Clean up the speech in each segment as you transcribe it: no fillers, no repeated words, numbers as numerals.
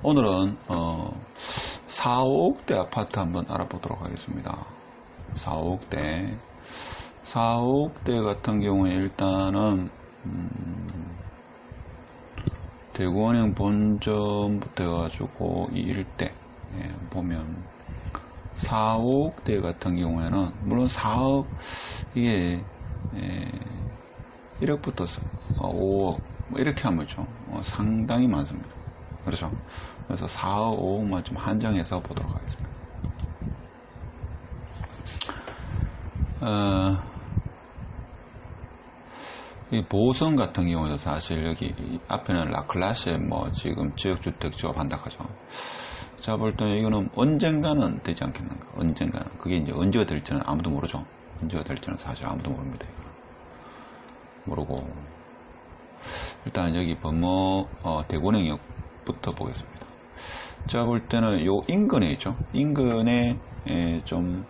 오늘은 4, 5억대 아파트 한번 알아보도록 하겠습니다. 4, 5억대 4, 5억대 같은 경우에 일단은 대구은행 본점부터 해가지고 이 일대 보면 4, 5억대 같은 경우에는 물론 4억 이게 1억부터 5억 뭐 이렇게 하면 좀 상당히 많습니다. 그렇죠. 그래서 4억, 5억만 좀 한정해서 보도록 하겠습니다. 이 보성 같은 경우에도 사실 여기 앞에는 라클라시에 뭐 지금 지역주택 조합한다 하죠. 제가 볼 때는 이거는 언젠가는 되지 않겠는가. 언젠가는. 그게 이제 언제가 될지는 아무도 모르죠. 언제가 될지는 사실 아무도 모릅니다. 모르고. 일단 여기 범어 대구은행역부터 보겠습니다. 제가 볼 때는 요 인근에 있죠. 인근에 좀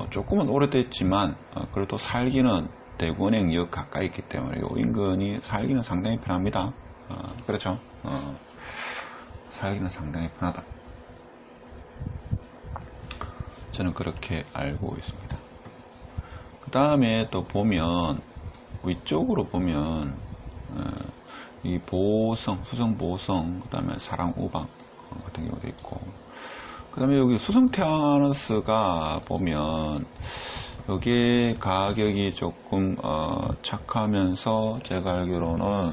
조금은 오래됐지만 그래도 살기는 대구은행역 가까이 있기 때문에 요 인근이 살기는 상당히 편합니다. 그렇죠. 살기는 상당히 편하다. 저는 그렇게 알고 있습니다. 그 다음에 또 보면 위쪽으로 보면 이 보성, 수성보성, 그 다음에 사랑우방 같은 경우도 있고, 그 다음에 여기 수성테라스가 보면 여기에 가격이 조금 착하면서 제가 알기로는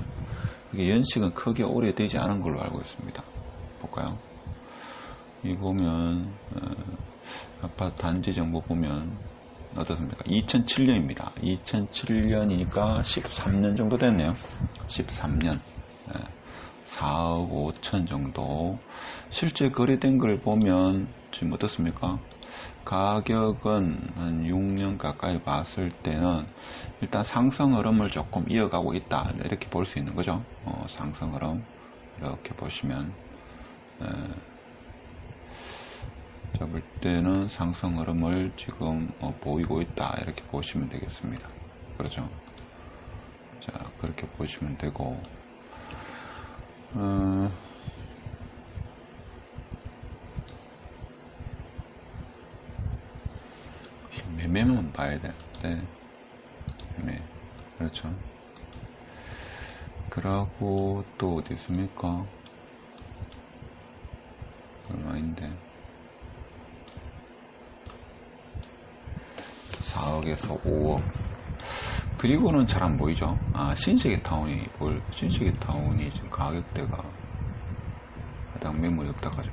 이게 연식은 크게 오래되지 않은 걸로 알고 있습니다. 볼까요? 이 보면 아파트 단지 정보 보면 어떻습니까? 2007년입니다. 2007년이니까 13년 정도 됐네요. 13년. 4억 5천 정도. 실제 거래된 걸 보면 지금 어떻습니까? 가격은 한 6년 가까이 봤을 때는 일단 상승 흐름을 조금 이어가고 있다. 이렇게 볼 수 있는 거죠. 상승 흐름. 이렇게 보시면. 볼 때는 상승 흐름을 지금 보이고 있다 이렇게 보시면 되겠습니다. 그렇죠? 자, 그렇게 보시면 되고, 매매만 봐야 되는데, 매매. 그렇죠? 그러고 또 어디 있습니까? 얼마인데? 4억에서 5억. 그리고는 잘 안 보이죠. 신세계타운이 신세계타운이 지금 가격대가 가장 매물이 없다 가죠.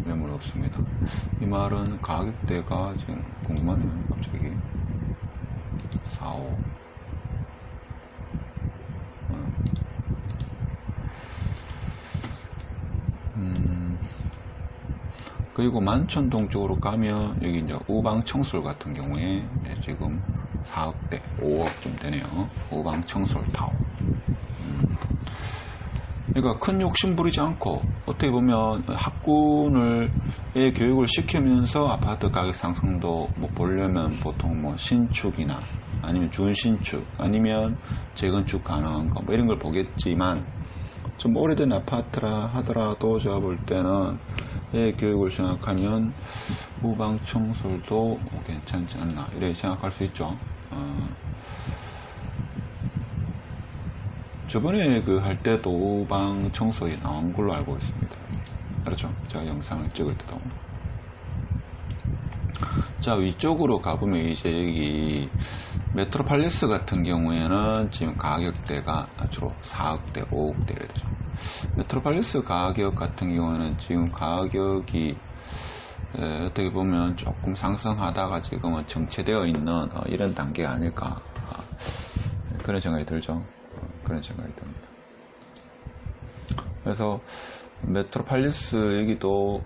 매물이 없습니다. 이 말은 가격대가 지금 궁금하네요. 갑자기 4, 5. 그리고 만천동 쪽으로 가면 여기 이제 우방청솔 같은 경우에 지금 4억대, 5억 좀 되네요. 우방청솔 타워. 그러니까 큰 욕심 부리지 않고 어떻게 보면 학군의 교육을 시키면서 아파트 가격 상승도 뭐 보려면 보통 뭐 신축이나 아니면 준신축 아니면 재건축 가능한 거 뭐 이런 걸 보겠지만 좀 오래된 아파트라 하더라도 제가 볼 때는 교육을 생각하면 우방청솔도 괜찮지 않나 이렇게 생각할 수 있죠. 저번에 그 할 때도 우방청솔이 나온 걸로 알고 있습니다. 그렇죠? 제가 영상을 찍을 때도. 자, 위쪽으로 가보면 이제 여기 메트로폴리스 같은 경우에는 지금 가격대가 주로 4억대, 5억대 이래 되죠. 메트로폴리스 가격 같은 경우에는 지금 가격이 어떻게 보면 조금 상승하다가 지금은 정체되어 있는 이런 단계가 아닐까 그런 생각이 들죠. 그런 생각이 듭니다. 그래서 메트로폴리스 여기도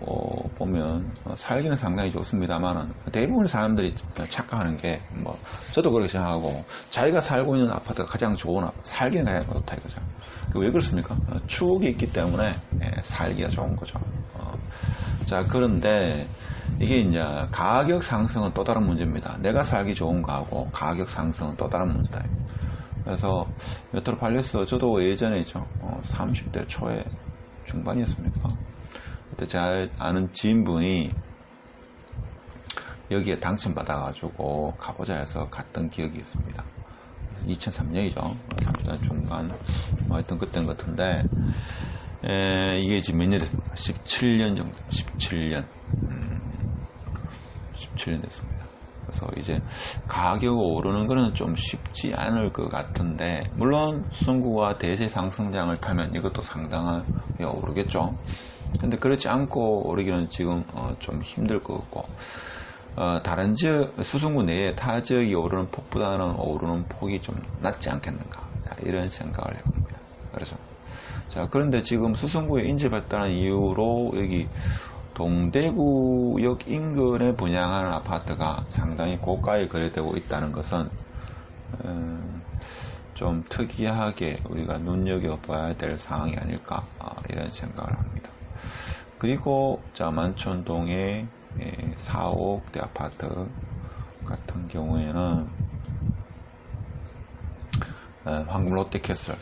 보면 살기는 상당히 좋습니다만 대부분의 사람들이 착각하는 게 뭐 저도 그렇게 생각하고 자기가 살고 있는 아파트가 가장 좋은 살기는 가장 좋다 이거죠. 왜 그렇습니까? 추억이 있기 때문에 살기가 좋은 거죠. 자, 그런데 이게 이제 가격 상승은 또 다른 문제입니다. 내가 살기 좋은 거하고 가격 상승은 또 다른 문제다. 그래서 몇터로 팔렸어. 저도 예전에죠. 30대 초에 중반이었습니까? 그때 제 아는 지인분이 여기에 당첨받아가지고 가보자 해서 갔던 기억이 있습니다. 2003년이죠. 30대 중간 뭐 하여튼 그때인 것 같은데 이게 지금 몇 년 됐습니까? 17년 정도. 17년 됐습니다. 그래서 이제 가격 오르는 거는 좀 쉽지 않을 것 같은데, 물론 수성구가 대세 상승장을 타면 이것도 상당하게 오르겠죠. 근데 그렇지 않고 오르기는 지금 좀 힘들 것 같고, 다른 지역, 수성구 내에 타 지역이 오르는 폭보다는 오르는 폭이 좀 낮지 않겠는가, 이런 생각을 해봅니다. 그렇죠. 자, 그런데 지금 수성구에 인접했다는 이유로 여기 동대구역 인근에 분양하는 아파트가 상당히 고가에 거래되고 있다는 것은 좀 특이하게 우리가 눈여겨봐야 될 상황이 아닐까, 이런 생각을 합니다. 그리고 자, 만촌동의 4억대 아파트 같은 경우에는 황금 롯데캐슬,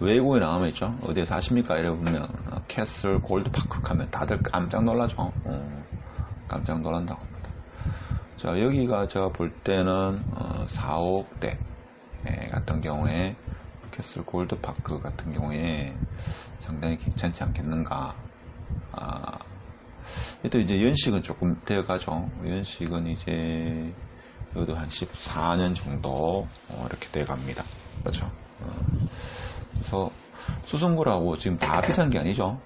외국에 나오면 있죠. 어디에 사십니까? 이래 보면 캐슬 골드파크 하면 다들 깜짝 놀라죠. 깜짝 놀란다고 합니다. 자, 여기가 제가 볼 때는 4억대 같은 경우에 캐슬 골드파크 같은 경우에 상당히 괜찮지 않겠는가. 또 이제 연식은 조금 되어가죠. 연식은 이제 여기도 한 14년 정도 이렇게 돼갑니다. 그렇죠. 그래서 수성구라고 지금 다 비싼 게 아니죠.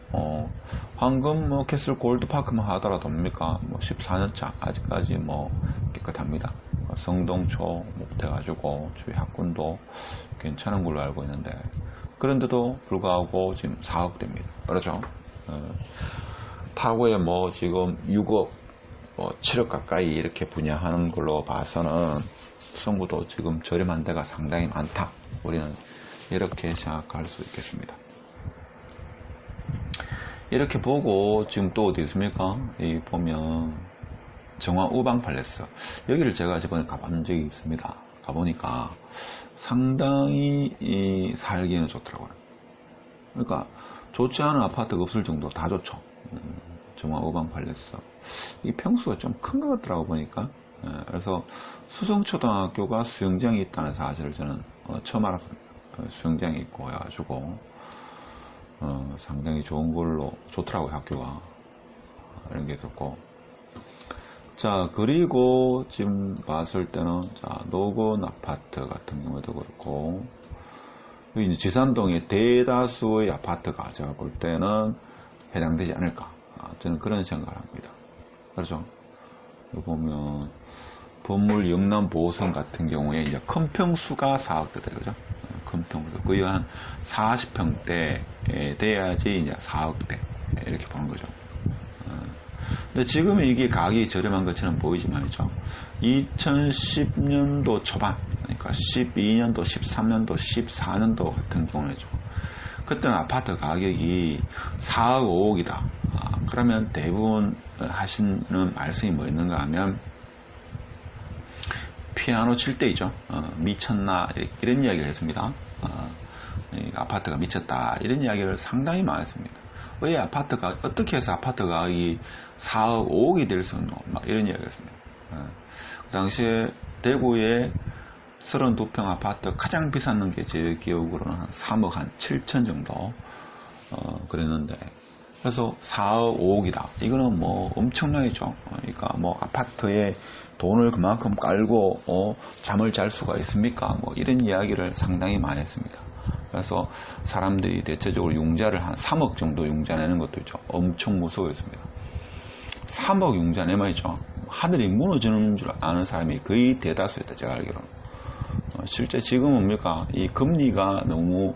황금 뭐 캐슬 골드파크만 하더라도 뭡니까? 뭐 14년차 아직까지 뭐 깨끗합니다. 성동초 못해가지고 주위 학군도 괜찮은 걸로 알고 있는데, 그런데도 불구하고 지금 4억대입니다. 그렇죠. 타고에 뭐 지금 6억, 7억 가까이 이렇게 분양하는 걸로 봐서는 수성구도 지금 저렴한 데가 상당히 많다. 우리는 이렇게 생각할 수 있겠습니다. 이렇게 보고 지금 또 어디 있습니까? 여기 보면 정화 우방 팔레스, 여기를 제가 저번에 가본 적이 있습니다. 가보니까 상당히 살기는 좋더라고요. 그러니까 좋지 않은 아파트가 없을 정도 다 좋죠. 정화 우방 팔레스, 이 평수가 좀 큰 것 같더라고 보니까. 그래서 수성초등학교가 수영장이 있다는 사실을 저는 처음 알았습니다. 수영장이 있고 해가지고 상당히 좋은 걸로 좋더라고요, 학교가. 이런 게 있었고. 자, 그리고 지금 봤을 때는 자, 노건 아파트 같은 경우도 그렇고, 여기 이제 지산동에 대다수의 아파트가 제가 볼 때는 해당되지 않을까, 저는 그런 생각을 합니다. 그렇죠. 여기 보면 건물 영남 보성 같은 경우에 이제 큰 평수가 4억대 그죠? 큰 평수 거의 한 40평대 돼야지 이제 4억대 이렇게 보는 거죠. 근데 지금 이게 가격이 저렴한 것처럼 보이지 말죠. 2010년도 초반, 그러니까 12년도, 13년도, 14년도 같은 경우에죠. 그때는 아파트 가격이 4억, 5억이다. 그러면 대부분 하시는 말씀이 뭐 있는가 하면 피아노 칠 때이죠. 미쳤나 이런 이야기를 했습니다. 아파트가 미쳤다 이런 이야기를 상당히 많이 했습니다. 왜 아파트가 어떻게 해서 아파트 가격이 4억 5억이 될 수 있노 막 이런 이야기를 했습니다. 그 당시에 대구에 32평 아파트 가장 비싼 게 제 기억으로는 한 3억 한 7천 정도 그랬는데, 그래서 4억 5억이다 이거는 뭐 엄청나겠죠. 그러니까 뭐 아파트에 돈을 그만큼 깔고 잠을 잘 수가 있습니까? 뭐 이런 이야기를 상당히 많이 했습니다. 그래서 사람들이 대체적으로 융자를 한 3억 정도 융자 내는 것도 있죠. 엄청 무서워했습니다. 3억 융자 내면 있죠. 하늘이 무너지는 줄 아는 사람이 거의 대다수였다, 제가 알기로는. 실제 지금은 뭡니까? 이 금리가 너무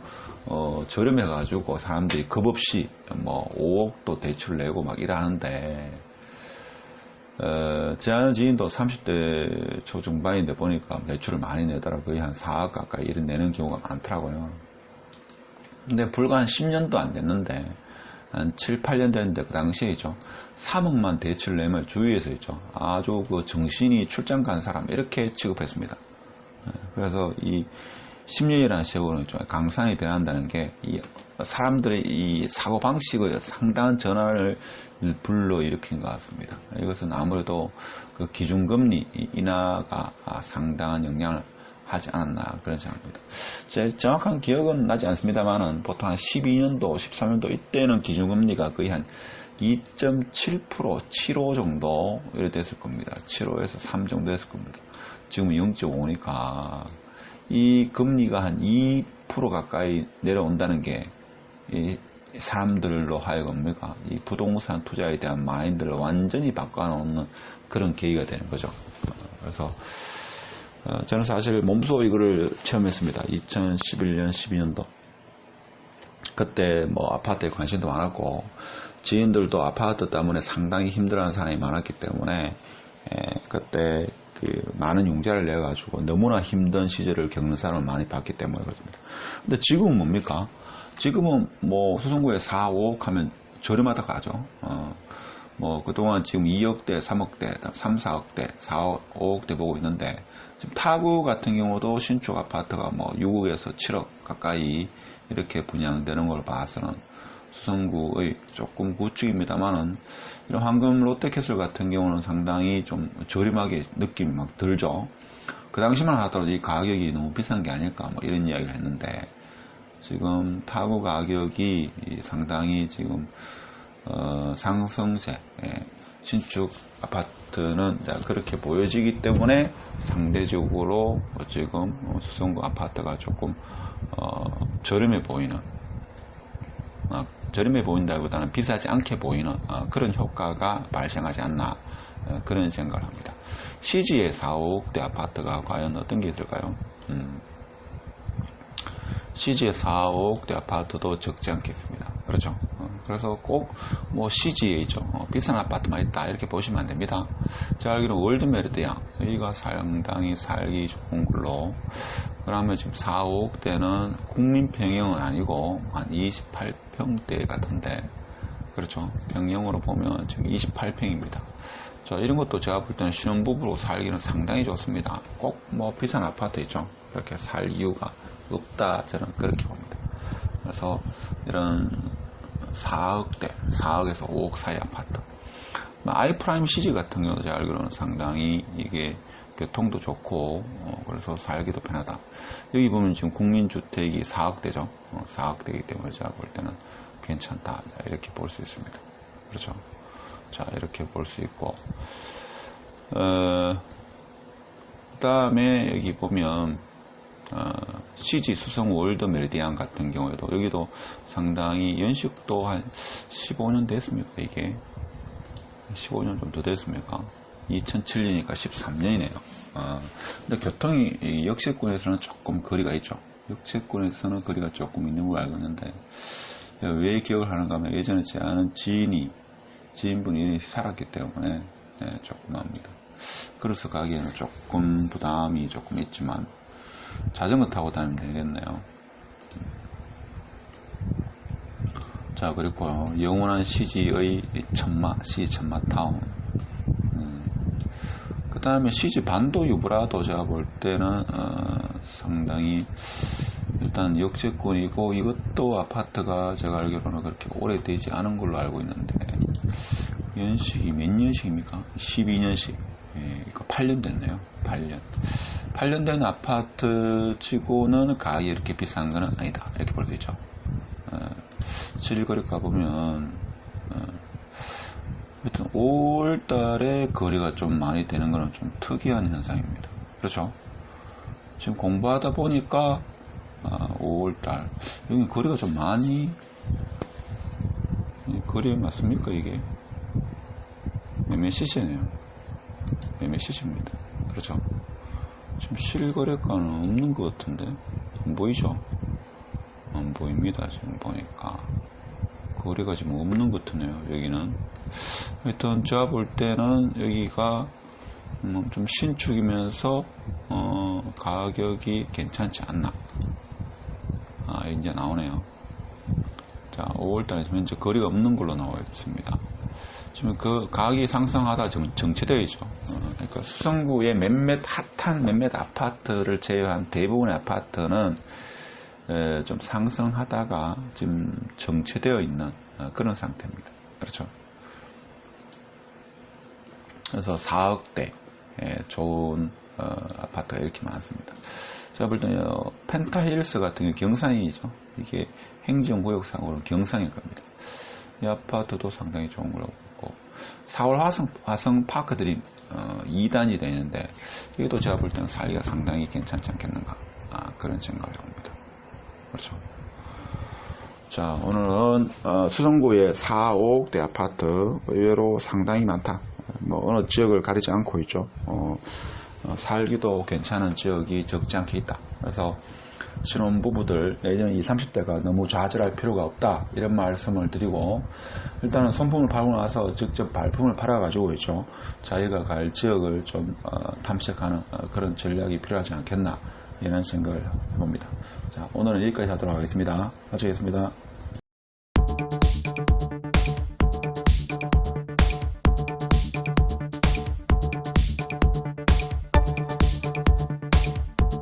저렴해 가지고 사람들이 겁없이 뭐 5억도 대출 내고 막 이러는데, 제 아는 지인도 30대 초중반인데 보니까 대출을 많이 내더라. 거의 한 4억 가까이 이런 내는 경우가 많더라고요. 근데 불과 한 10년도 안 됐는데 한 7, 8년 됐는데 그 당시에 있죠. 3억만 대출 내면 주위에서 있죠. 아주 그 정신이 출장 간 사람 이렇게 취급했습니다. 그래서 이 10년이라는 세월은 좀 강산이 변한다는 게 이 사람들의 이 사고방식의 상당한 전환을 불러일으킨 것 같습니다. 이것은 아무래도 그 기준금리 인하가 상당한 영향을 하지 않았나 그런 생각입니다. 제 정확한 기억은 나지 않습니다만은 보통 한 12년도, 13년도 이때는 기준금리가 거의 한 2.7%, 75 정도 이렇게 됐을 겁니다. 75에서 3 정도 됐을 겁니다. 지금은 0.5니까 이 금리가 한 2% 가까이 내려온다는 게 이 사람들로 하여금 이 부동산 투자에 대한 마인드를 완전히 바꿔놓는 그런 계기가 되는 거죠. 그래서 저는 사실 몸소 이거를 체험했습니다. 2011년, 12년도. 그때 뭐 아파트에 관심도 많았고 지인들도 아파트 때문에 상당히 힘들어하는 사람이 많았기 때문에 그때 그 많은 융자를 내가지고 너무나 힘든 시절을 겪는 사람을 많이 봤기 때문에 그렇습니다. 근데 지금은 뭡니까? 지금은 뭐 수성구에 4, 5억 하면 저렴하다 가죠. 뭐 그동안 지금 2억대, 3억대, 3, 4억대, 4, 5억대 보고 있는데 지금 타구 같은 경우도 신축 아파트가 뭐 6억에서 7억 가까이 이렇게 분양되는 걸 봐서는 수성구의 조금 구축입니다만은 이런 황금 롯데캐슬 같은 경우는 상당히 좀 저렴하게 느낌이 막 들죠. 그 당시만 하더라도 이 가격이 너무 비싼 게 아닐까 뭐 이런 이야기를 했는데 지금 타구 가격이 상당히 지금 상승세 신축 아파트는 그렇게 보여지기 때문에 상대적으로 지금 수성구 아파트가 조금 저렴해 보이는 저렴해 보인다기보다는 비싸지 않게 보이는 그런 효과가 발생하지 않나 그런 생각을 합니다. CG의 4, 5억대 아파트가 과연 어떤 게 있을까요? CG의 4, 5억대 아파트도 적지 않겠습니다. 그렇죠? 그래서 꼭 뭐 CG에 있죠. 비싼 아파트만 있다 이렇게 보시면 안 됩니다. 제가 알기로 월드메리트야 여기가 상당히 살기 좋은 걸로. 그러면 지금 4, 5억대는 국민평형은 아니고 한 28평대 같은데 그렇죠? 평형으로 보면 지금 28평입니다. 자, 이런 것도 제가 볼 때는 신혼부부로 살기는 상당히 좋습니다. 꼭 뭐 비싼 아파트 있죠. 그렇게 살 이유가 없다 저는 그렇게 봅니다. 그래서 이런 4억대, 4억에서 5억 사이 아파트 아이프라임 CG 같은 경우도 제가 알기로는 상당히 이게 교통도 좋고 그래서 살기도 편하다. 여기 보면 지금 국민주택이 4억대죠. 4억대이기 때문에 제가 볼 때는 괜찮다 이렇게 볼 수 있습니다. 그렇죠? 자 이렇게 볼 수 있고 그 다음에 여기 보면 CG 수성 월드 메리디안 같은 경우에도 여기도 상당히 연식도 한 15년 됐습니까? 이게 15년 정도 됐습니까? 2007년이니까 13년이네요. 근데 교통이 역세권에서는 조금 거리가 있죠. 역세권에서는 거리가 조금 있는 걸 알고 있는데 왜 기억을 하는가 하면 예전에 제 아는 지인분이 살았기 때문에 조금 합니다. 그래서 가기에는 조금 부담이 조금 있지만 자전거 타고 다니면 되겠네요. 자 그리고 영원한 CG의 천마타운 그 다음에 CG 반도 유브라도 제가 볼 때는 상당히 일단 역세권이고 이것도 아파트가 제가 알기로는 그렇게 오래되지 않은 걸로 알고 있는데 연식이 몇 년식입니까? 12년식 이거 8년 됐네요. 8년 된 아파트 치고는 가격이 이렇게 비싼 건 아니다 이렇게 볼 수 있죠. 7일거래 가보면 하여튼 5월달에 거래가 좀 많이 되는 거는 좀 특이한 현상입니다. 그렇죠? 지금 공부하다 보니까 5월달 여기 거래가 좀 많이 거래 맞습니까 이게? 매매 시세네요. 매매 시세입니다. 그렇죠? 지금 실거래가는 없는 것 같은데 안 보이죠? 안 보입니다. 지금 보니까 거래가 지금 없는 것 같네요. 여기는 하여튼 제가 볼 때는 여기가 좀 신축이면서 가격이 괜찮지 않나 이제 나오네요. 자, 5월달에 지금 현재 거리가 없는 걸로 나와 있습니다. 지금 그 가격이 상승하다 지금 정체되어 있죠. 그러니까 수성구의 핫한 몇몇 아파트를 제외한 대부분의 아파트는 좀 상승하다가 지금 정체되어 있는 그런 상태입니다. 그렇죠. 그래서 4억대 좋은 아파트가 이렇게 많습니다. 제가 볼 때는 펜타힐스 같은 경우 경상이죠. 이게 행정구역상으로 경상일 겁니다. 이 아파트도 상당히 좋은 걸로 보고 4월 화성 파크들이 2단이 되는데 이것도 제가 볼 때는 살기가 상당히 괜찮지 않겠는가 그런 생각을 합니다. 그렇죠. 자, 오늘은 수성구의 4, 5억대 아파트 의외로 상당히 많다. 뭐 어느 지역을 가리지 않고 있죠. 살기도 괜찮은 지역이 적지 않게 있다. 그래서 신혼부부들 내년 20, 30대가 너무 좌절할 필요가 없다 이런 말씀을 드리고, 일단은 손품을 팔고 나서 직접 발품을 팔아 가지고 있죠, 자기가 갈 지역을 좀 탐색하는 그런 전략이 필요하지 않겠나 이런 생각을 해봅니다. 자, 오늘은 여기까지 하도록 하겠습니다. 마치겠습니다.